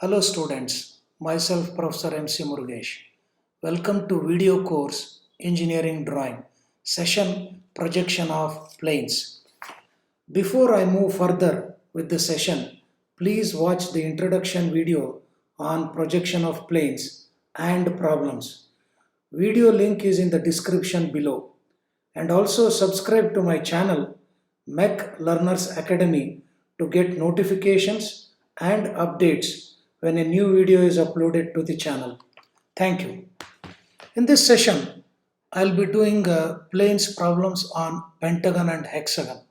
Hello students, myself Professor MC Murugesh. Welcome to video course Engineering Drawing, session Projection of Planes. Before I move further with the session, please watch the introduction video on projection of planes and problems. Video link is in the description below. And also subscribe to my channel Mech Learners Academy to get notifications and updates when a new video is uploaded to the channel. Thank you. In this session, I'll be doing planes problems on Pentagon and Hexagon.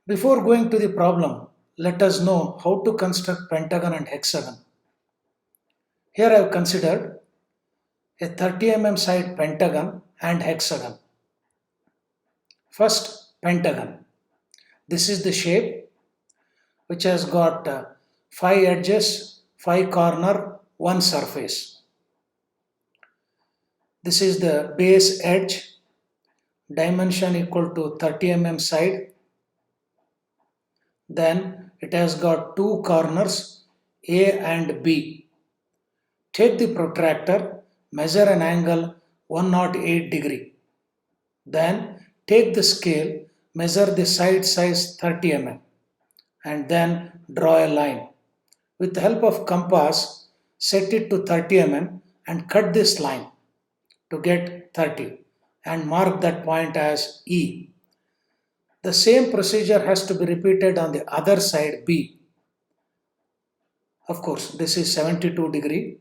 Before going to the problem, let us know how to construct Pentagon and Hexagon. Here I have considered a 30 mm side pentagon and hexagon. First, pentagon. This is the shape which has got 5 edges, 5 corner, 1 surface. This is the base edge, dimension equal to 30 mm side. Then it has got 2 corners, A and B. Take the protractor, measure an angle 108 degree. Then take the scale, measure the side size 30 mm and then draw a line. With the help of compass, set it to 30 mm and cut this line to get 30 and mark that point as E. The same procedure has to be repeated on the other side B. Of course, this is 72 degree.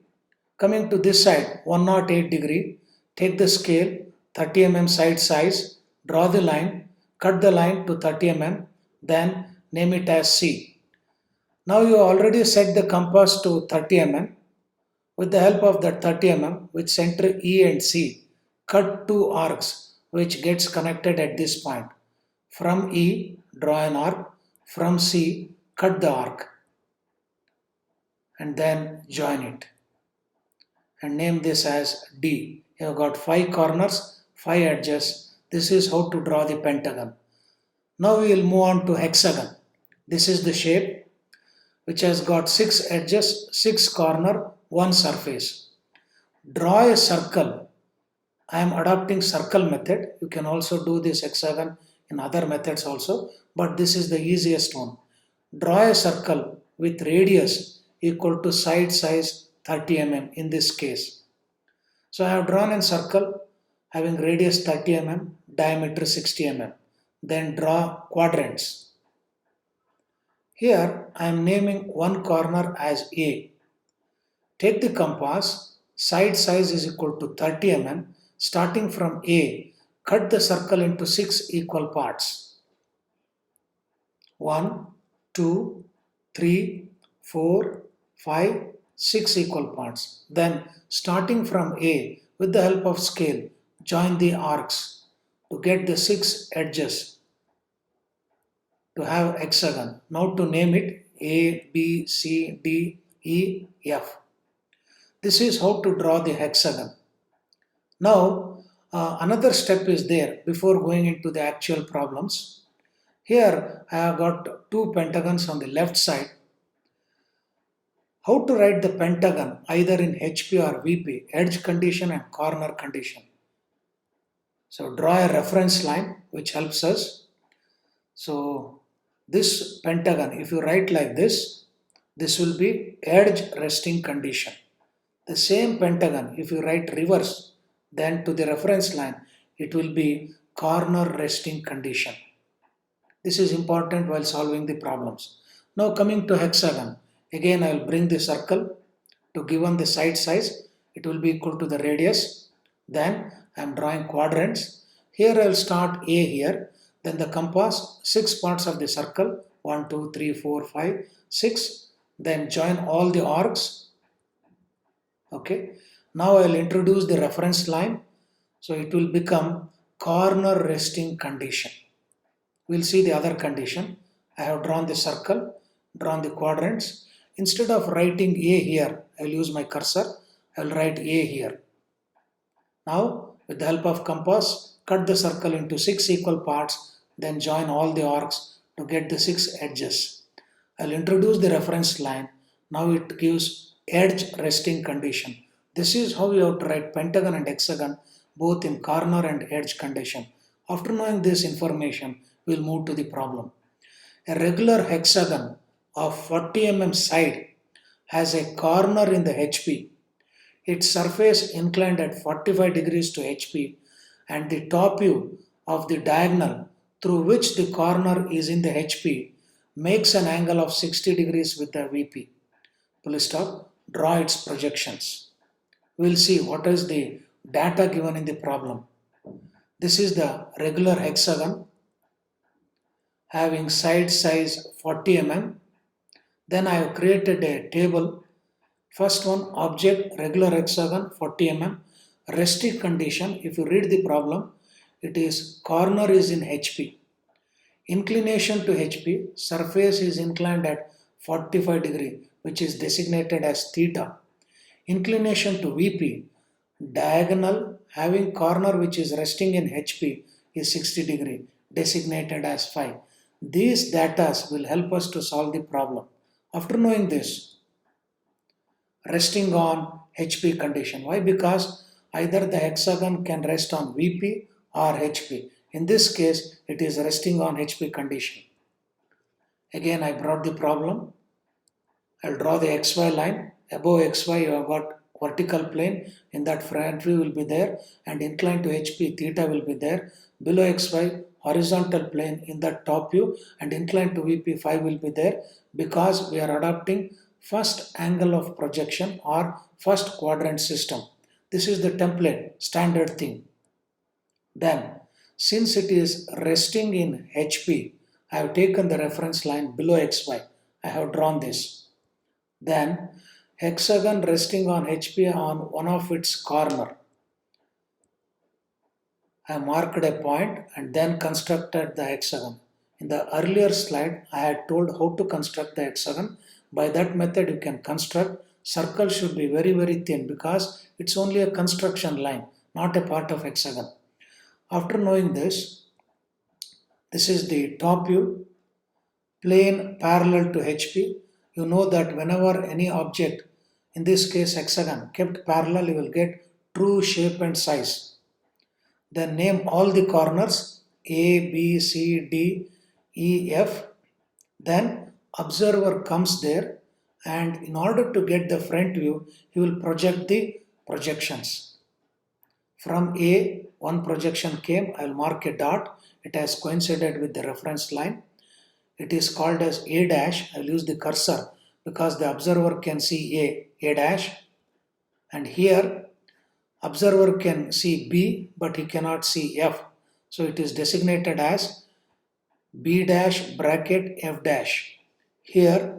Coming to this side 108 degree, take the scale 30 mm side size, draw the line, cut the line to 30 mm, then name it as C. Now you already set the compass to 30 mm. With the help of that 30 mm with center E and C, cut 2 arcs which gets connected at this point. From E, draw an arc. From C, cut the arc and then join it and name this as D. You have got 5 corners, 5 edges. This is how to draw the pentagon. Now we will move on to hexagon. This is the shape which has got 6 edges, 6 corner, 1 surface. Draw a circle. I am adopting circle method. You can also do this hexagon in other methods also, but this is the easiest one. Draw a circle with radius equal to side size 30 mm in this case. So I have drawn a circle having radius 30 mm, diameter 60 mm. Then draw quadrants. Here I am naming one corner as A. Take the compass, side size is equal to 30 mm. Starting from A, cut the circle into 6 equal parts. 1, 2, 3, 4, 5, 6 equal parts. Then starting from A, with the help of scale, join the arcs to get the 6 edges to have hexagon. Now to name it A, B, C, D, E, F. This is how to draw the hexagon. Now another step is there before going into the actual problems. Here I have got 2 pentagons on the left side. How to write the pentagon either in HP or VP, edge condition and corner condition. So draw a reference line which helps us. So this pentagon, if you write like this will be edge resting condition. The same pentagon, if you write reverse, then to the reference line, it will be corner resting condition. This is important while solving the problems. Now coming to hexagon, again I will bring the circle to given the side size, it will be equal to the radius. Then I am drawing quadrants. Here I will start A here, then the compass, 6 parts of the circle, 1, 2, 3, 4, 5, 6. Then join all the arcs. Okay. Now I will introduce the reference line. So it will become corner resting condition. We will see the other condition. I have drawn the circle, drawn the quadrants. Instead of writing A here, I will use my cursor. I will write A here. Now with the help of compass, cut the circle into 6 equal parts, then join all the arcs to get the 6 edges. I'll introduce the reference line. Now it gives edge resting condition. This is how you have to write pentagon and hexagon both in corner and edge condition. After knowing this information, we'll move to the problem. A regular hexagon of 40 mm side has a corner in the HP. Its surface inclined at 45 degrees to HP and the top view of the diagonal through which the corner is in the HP makes an angle of 60 degrees with the VP. Full stop. Draw its projections. We'll see what is the data given in the problem. This is the regular hexagon having side size 40 mm. Then I have created a table. First one, object regular hexagon 40 mm. Resting condition, if you read the problem, it is corner is in HP. Inclination to HP, surface is inclined at 45 degree, which is designated as theta. Inclination to VP, diagonal having corner which is resting in HP is 60 degree, designated as phi. These data will help us to solve the problem. After knowing this, resting on HP condition. Why? Because either the hexagon can rest on VP or HP. In this case, it is resting on HP condition. Again, I brought the problem. I'll draw the XY line. Above XY, you have got vertical plane. In that front view will be there, and inclined to HP, theta will be there. Below XY, horizontal plane in the top view, and inclined to VP, phi will be there, because we are adopting first angle of projection or first quadrant system. This is the template, standard thing. Then, since it is resting in HP, I have taken the reference line below XY. I have drawn this. Then, hexagon resting on HP on one of its corner. I marked a point and then constructed the hexagon. In the earlier slide, I had told how to construct the hexagon. By that method, you can construct. Circle should be very, very thin because it's only a construction line, not a part of hexagon. After knowing this, this is the top view, plane parallel to HP. You know that whenever any object, in this case hexagon, kept parallel, you will get true shape and size. Then name all the corners A, B, C, D, E, F. Then observer comes there, and in order to get the front view, he will project the projections. From A, one projection came, I will mark a dot. It has coincided with the reference line. It is called as A dash. I will use the cursor because the observer can see A dash. And here, observer can see B, but he cannot see F. So it is designated as B dash bracket F dash. Here,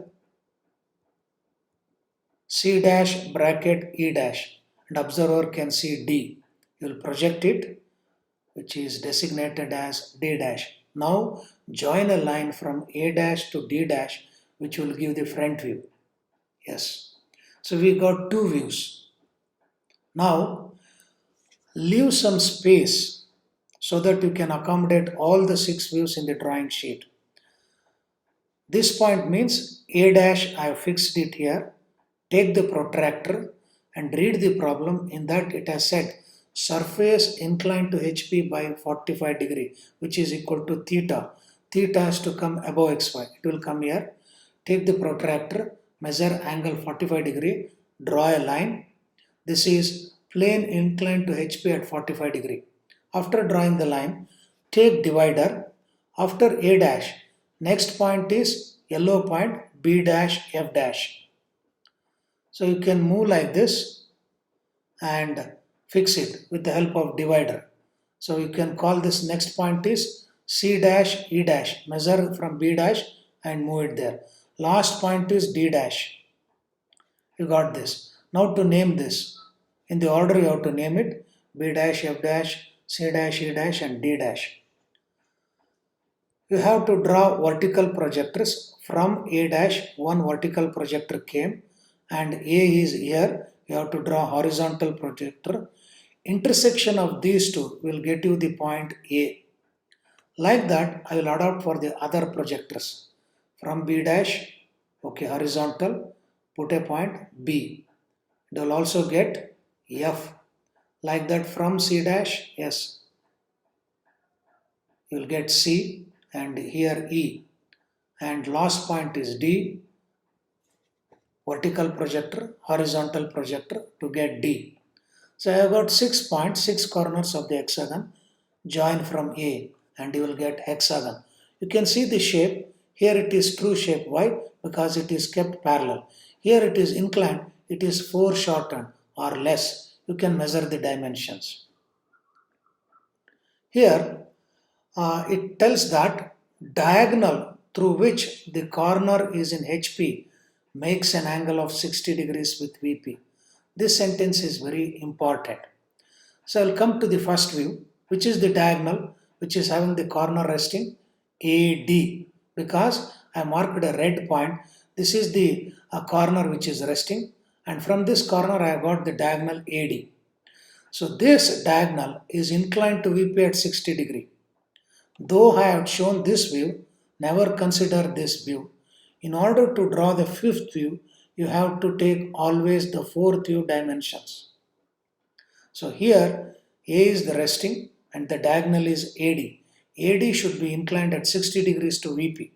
C dash bracket E dash. And observer can see D. You will project it, which is designated as D dash. Now, join a line from A dash to D dash, which will give the front view. Yes. So we got two views. Now, leave some space so that you can accommodate all the 6 views in the drawing sheet. This point means A dash, I have fixed it here. Take the protractor and read the problem. In that it has said surface inclined to HP by 45 degree, which is equal to theta. Theta has to come above XY. It will come here. Take the protractor, measure angle 45 degree, draw a line. This is plane inclined to HP at 45 degree. After drawing the line, take divider. After A dash, next point is yellow point B dash F dash. So you can move like this and fix it with the help of divider. So you can call this next point is C dash E dash. Measure from B dash and move it there. Last point is D dash. You got this. Now to name this. In the order you have to name it. B dash, F dash, C dash, E dash and D dash. You have to draw vertical projectors. From A dash, one vertical projector came and A is here. You have to draw horizontal projector. Intersection of these two will get you the point A. Like that, I will adopt for the other projectors. From B dash, Okay, horizontal, put a point B. It will also get F. Like that from C dash, yes, you will get C and here E. And last point is D, vertical projector, horizontal projector to get D. So I have got 6 points, 6 corners of the hexagon. Join from A and you will get hexagon. You can see the shape. Here it is true shape. Why? Because it is kept parallel. Here it is inclined. It is foreshortened or less. You can measure the dimensions. Here it tells that diagonal through which the corner is in HP makes an angle of 60 degrees with VP. This sentence is very important. So I'll come to the first view, which is the diagonal, which is having the corner resting AD. Because I marked a red point, this is the corner which is resting, and from this corner I have got the diagonal AD. So this diagonal is inclined to VP at 60 degree. Though I have shown this view, never consider this view. In order to draw the fifth view, you have to take always the fourth view dimensions. So here A is the resting and the diagonal is AD. AD should be inclined at 60 degrees to VP.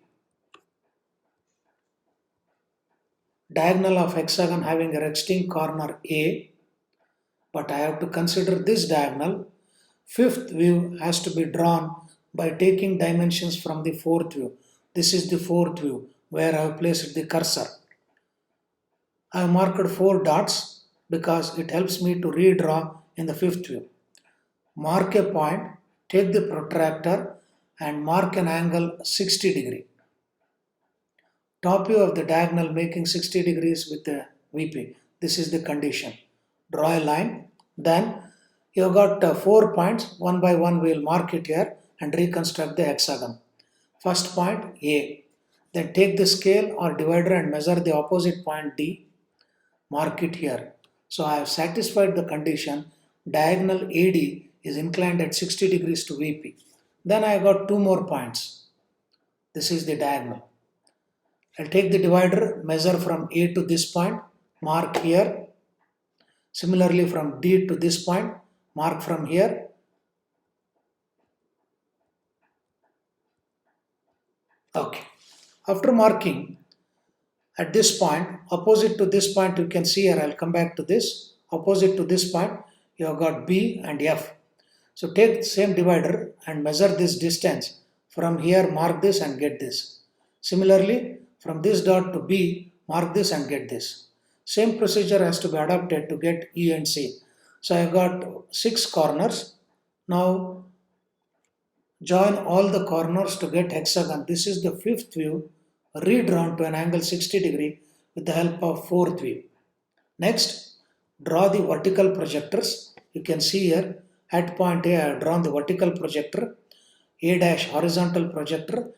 Diagonal of hexagon having a resting corner A, but I have to consider this diagonal. Fifth view has to be drawn by taking dimensions from the fourth view. This is the fourth view where I have placed the cursor. I have marked 4 dots because it helps me to redraw in the fifth view. Mark a point, take the protractor and mark an angle 60 degree. Top view of the diagonal making 60 degrees with the VP. This is the condition. Draw a line. Then you have got 4 points. One by one we will mark it here and reconstruct the hexagon. First point A. Then take the scale or divider and measure the opposite point D. Mark it here. So I have satisfied the condition. Diagonal AD is inclined at 60 degrees to VP. Then I got 2 more points. This is the diagonal. I'll take the divider, measure from A to this point, mark here. Similarly from D to this point, mark from here. Okay. After marking at this point, opposite to this point, you can see here, I'll come back to this. Opposite to this point, you have got B and F. So take the same divider and measure this distance. From here, mark this and get this. Similarly, from this dot to B, mark this and get this. Same procedure has to be adopted to get E and C. So I got 6 corners. Now join all the corners to get hexagon. This is the fifth view, redrawn to an angle 60 degree with the help of fourth view. Next, draw the vertical projectors. You can see here at point A, I have drawn the vertical projector, A dash horizontal projector.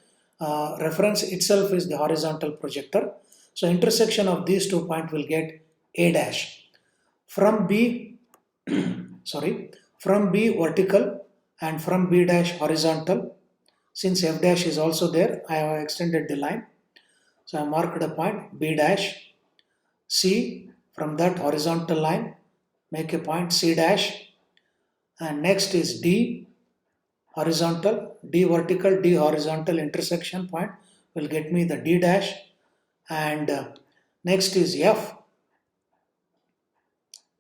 Reference itself is the horizontal projector. So intersection of these 2 points will get A dash. From B, from B vertical and from B dash horizontal. Since F dash is also there, I have extended the line. So I marked a point B dash. C from that horizontal line, make a point C dash. And next is D horizontal, D vertical, D horizontal intersection point will get me the D dash. And next is F.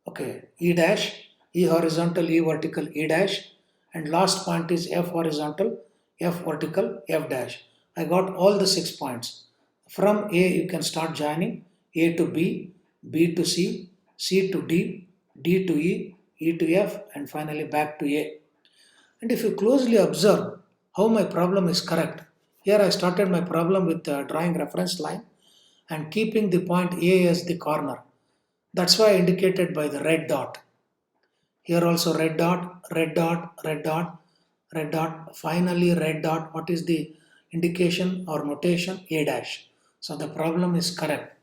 Okay, E dash, E horizontal, E vertical, E dash. And last point is F horizontal, F vertical, F dash. I got all the 6 points. From A, you can start joining A to B, B to C, C to D, D to E, E to F, and finally back to A. And if you closely observe how my problem is correct, here I started my problem with drawing reference line and keeping the point A as the corner. That's why I indicated by the red dot. Here also red dot, red dot, red dot, red dot, finally red dot. What is the indication or notation? A dash. So the problem is correct.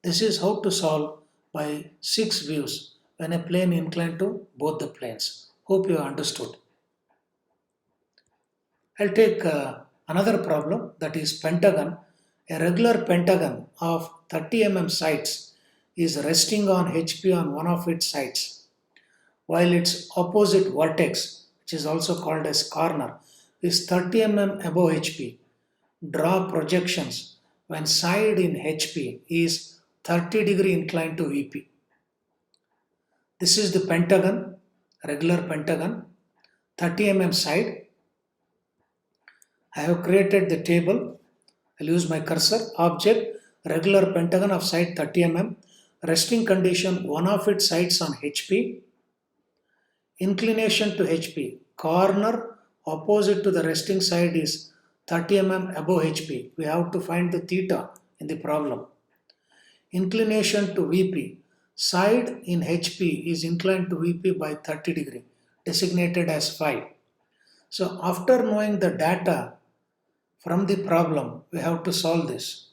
This is how to solve by 6 views when a plane inclined to both the planes. Hope you understood. I'll take another problem, that is pentagon. A regular pentagon of 30 sides is resting on HP on one of its sides, while its opposite vertex, which is also called as corner, is 30 above HP. Draw projections when side in HP is 30-degree inclined to VP. This is the pentagon, regular pentagon, 30 side. I have created the table. I'll use my cursor. Object, regular pentagon of side 30 resting condition, one of its sides on HP, inclination to HP, corner opposite to the resting side is 30 above HP. We have to find the theta in the problem. Inclination to VP, side in HP is inclined to VP by 30 degree, designated as phi. So after knowing the data from the problem, we have to solve this.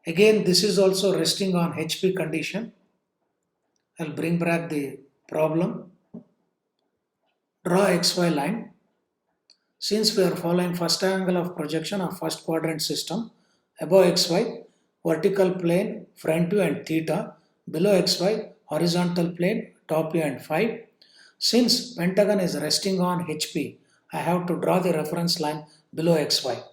Again, this is also resting on HP condition. I'll bring back the problem. Draw XY line. Since we are following first angle of projection of first quadrant system, above XY, vertical plane, front view and theta, below XY, horizontal plane, top view and phi. Since pentagon is resting on HP, I have to draw the reference line below XY.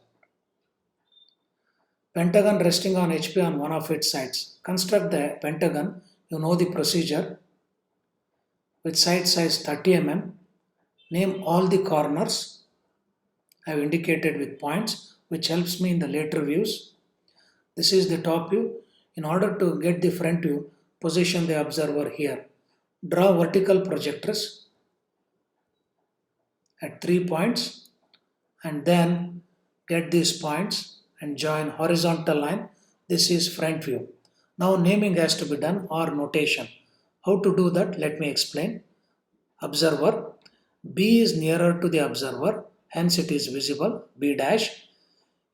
Pentagon resting on HP on one of its sides. Construct the pentagon. You know the procedure. With side size 30 name all the corners. I have indicated with points, which helps me in the later views. This is the top view. In order to get the front view, position the observer here. Draw vertical projectors at 3 points and then get these points and join horizontal line. This is front view. Now naming has to be done or notation. How to do that? Let me explain. Observer. B is nearer to the observer, hence it is visible, B dash.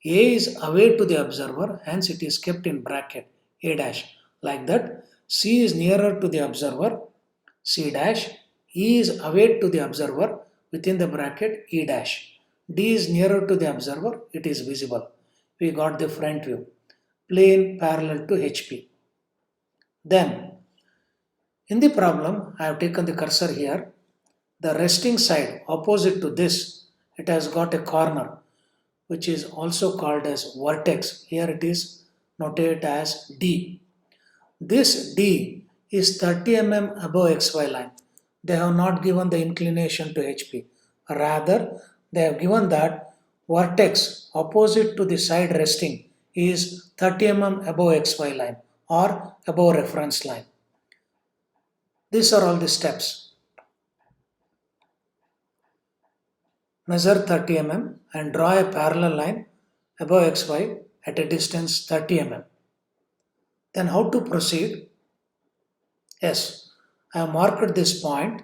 A is away to the observer, hence it is kept in bracket, A dash. Like that, C is nearer to the observer, C dash. E is away to the observer, within the bracket, E dash. D is nearer to the observer, it is visible. We got the front view. Plane parallel to HP. Then, in the problem, I have taken the cursor here. The resting side opposite to this, it has got a corner which is also called as vertex. Here it is noted as D. This D is 30 above XY line. They have not given the inclination to HP. Rather, they have given that vertex opposite to the side resting is 30 above XY line or above reference line. These are all the steps. Measure 30 and draw a parallel line above XY at a distance 30 Then how to proceed? Yes, I have marked this point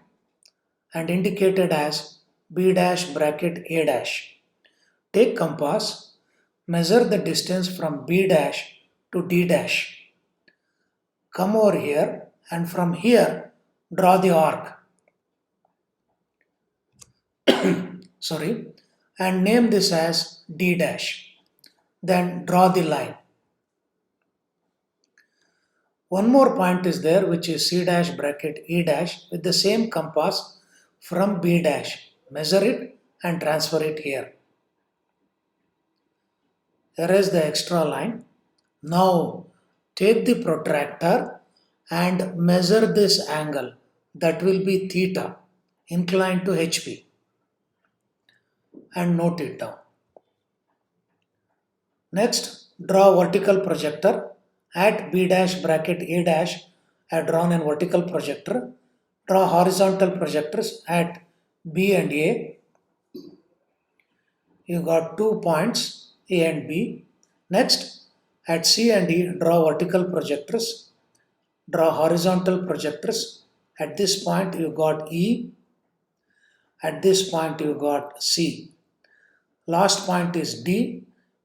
and indicated as B dash bracket A dash. Take compass, measure the distance from B dash to D dash. Come over here and from here draw the arc. And name this as D dash. Then draw the line. One more point is there, which is C dash bracket E dash with the same compass from B dash. Measure it and transfer it here. Here is the extra line. Now take the protractor and measure this angle. That will be theta inclined to HP. And note it down. Next, draw vertical projector at B dash bracket A dash. I have drawn a vertical projector. Draw horizontal projectors at B and A. You got 2 points A and B. Next, at C and E, draw vertical projectors. Draw horizontal projectors. At this point, you got E. At this point, you got C. Last point is D.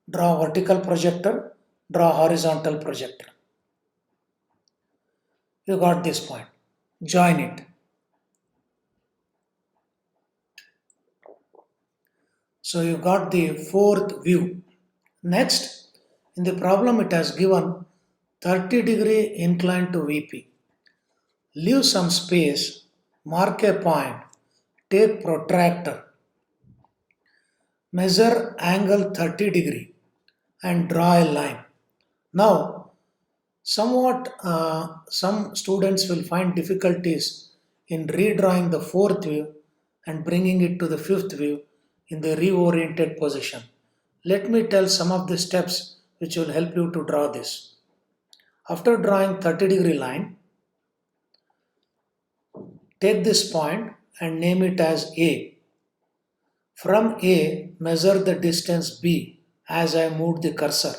Draw vertical projector. Draw horizontal projector. You got this point. Join it. So you got the fourth view. Next, In the problem it has given 30-degree incline to VP. Leave some space, mark a point, take protractor, measure angle 30-degree and draw a line. Now, some students will find difficulties in redrawing the fourth view and bringing it to the fifth view in the reoriented position. Let me tell some of the steps which will help you to draw this. After drawing 30-degree line, take this point and name it as A. From A, measure the distance B as I moved the cursor.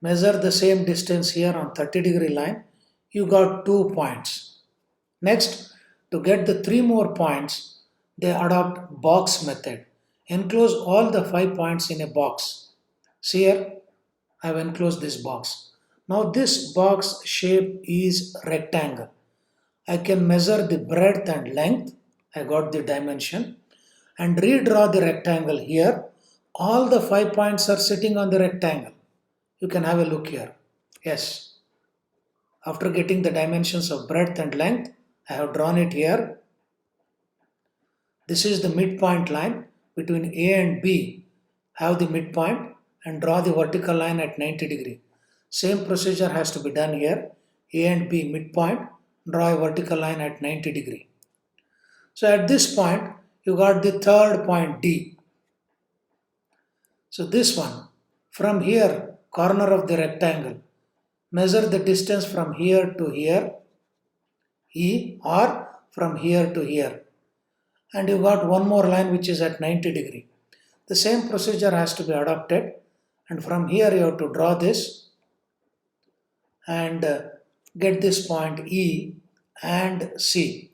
Measure the same distance here on 30-degree line. You got 2 points. Next, to get the 3 more points, they adopt box method. Enclose all the 5 points in a box. See here, I have enclosed this box. Now this box shape is rectangle. I can measure the breadth and length. I got the dimension. And redraw the rectangle here. All the 5 points are sitting on the rectangle. You can have a look here. Yes. After getting the dimensions of breadth and length, I have drawn it here. This is the midpoint line between A and B. Have the midpoint and draw the vertical line at 90 degree. Same procedure has to be done here. A and B midpoint, draw a vertical line at 90 degree. So at this point, you got the third point D. So this one, from here, corner of the rectangle, measure the distance from here to here, E, or from here to here. And you got one more line which is at 90 degree. The same procedure has to be adopted, and from here you have to draw this and get this point E and C.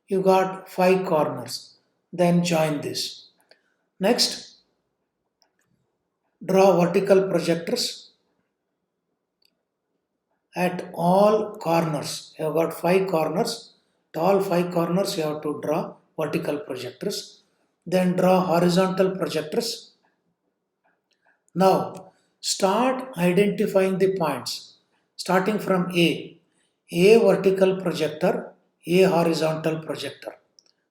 You got 5 corners. Then join this. Next, draw vertical projectors at all corners. You have got 5 corners. At all 5 corners you have to draw vertical projectors. Then draw horizontal projectors. Now start identifying the points. Starting from A vertical projector, A horizontal projector.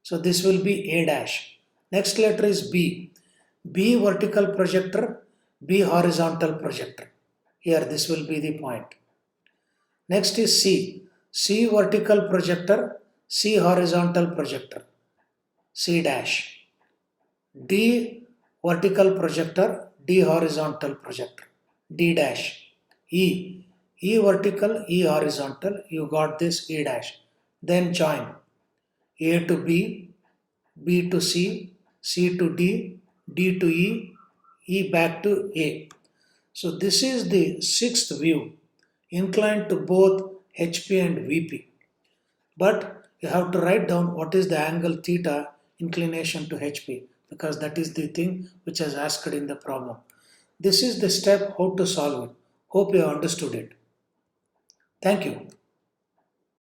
So this will be A dash. Next letter is B vertical projector, B horizontal projector. Here this will be the point. Next is C vertical projector, C horizontal projector, C dash. D vertical projector, D horizontal projector, D dash. E vertical, E horizontal, you got this E dash. Then join A to B, B to C, C to D, D to E, E back to A. So this is the 6th view, inclined to both HP and VP. But you have to write down what is the angle theta inclination to HP, because that is the thing which is asked in the problem. This is the step how to solve it. Hope you understood it. Thank you.